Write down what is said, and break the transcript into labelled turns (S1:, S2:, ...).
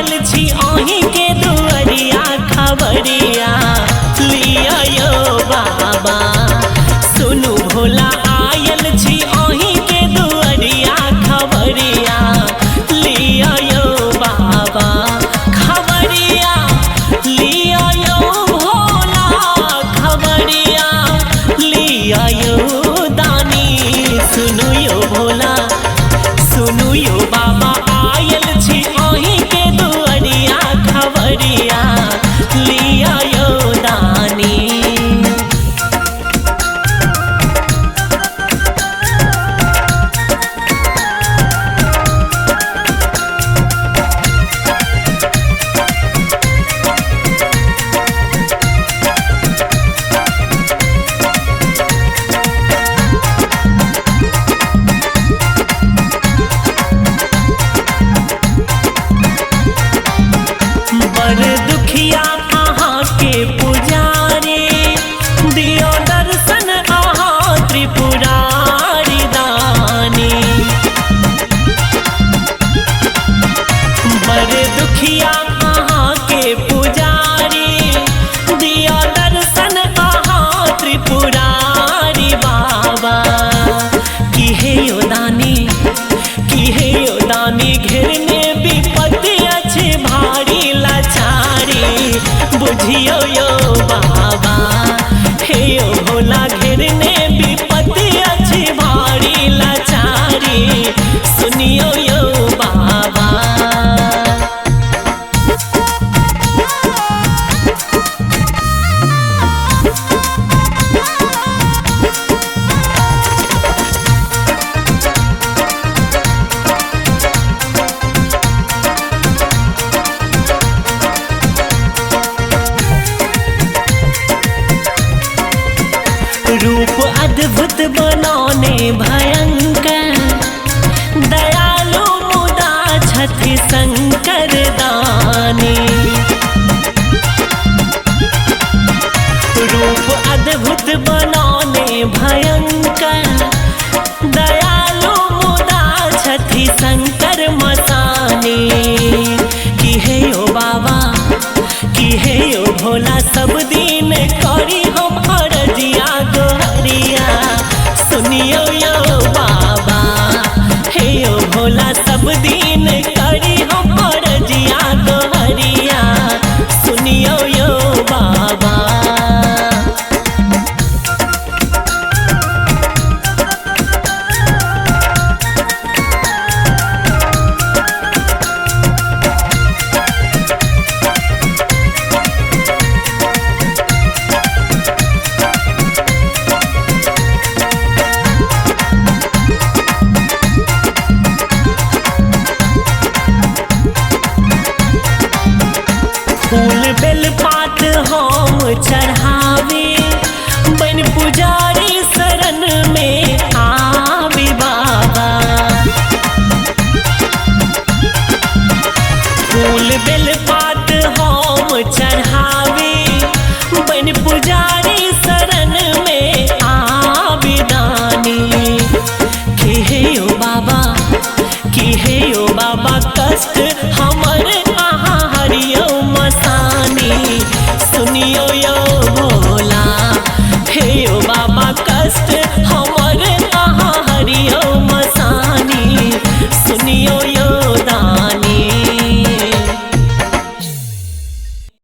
S1: आयल छी अहीं के दुआरिया खबरिया लिया यो बाबा। सुनु भोला आयल छी अहीं के दुआरिया खबरिया लिया यो बाबा। खबरिया लिया यो भोला खबरिया लिया यो दानी। सुनु यो भोला सुनु यो बाबा आयल छी अहीं के दुआरिया खबरिया लिया यो दानी। बड़ दुखिया अहाँ के पुजारी दियो दर्शन अहाँ त्रिपुरारी दानी। बड़ दुखिया अहाँ के पुजारी दियो दर्शन अहाँ त्रिपुरारी बाबा। की हे यो दानी की हे यो दानी घेरने विपत्ति अछि भारी लाचारी बुझियो यो बाबा। हे यो भोला घेरने विपत्ति अछि भारी लाचारी सुनियो यो बाबा। रूप अद्भुत बनाने भयंकर दयालु मुदा छथि शंकर दानी। रूप अद्भुत बनाने भयंकर दयालु मुदा छथि शंकर मसानी। की हे यो बाबा की हे यो भोला सब दिन करी हम अर्जिया गोहरिया सुनियो यो बाबा। हे यो भोला सब दिन करी हम अर्जिया गोहरिया सुनियो यो बाबा। फूल बेलपात हम चढ़ावे बन पुजारी शरण में आवे बाबा। फूल बेलपात हम चढ़ावे बन पुजारी शरण में आवे दानी। की हे यो बाबा की हे यो बाबा कष्ट हमर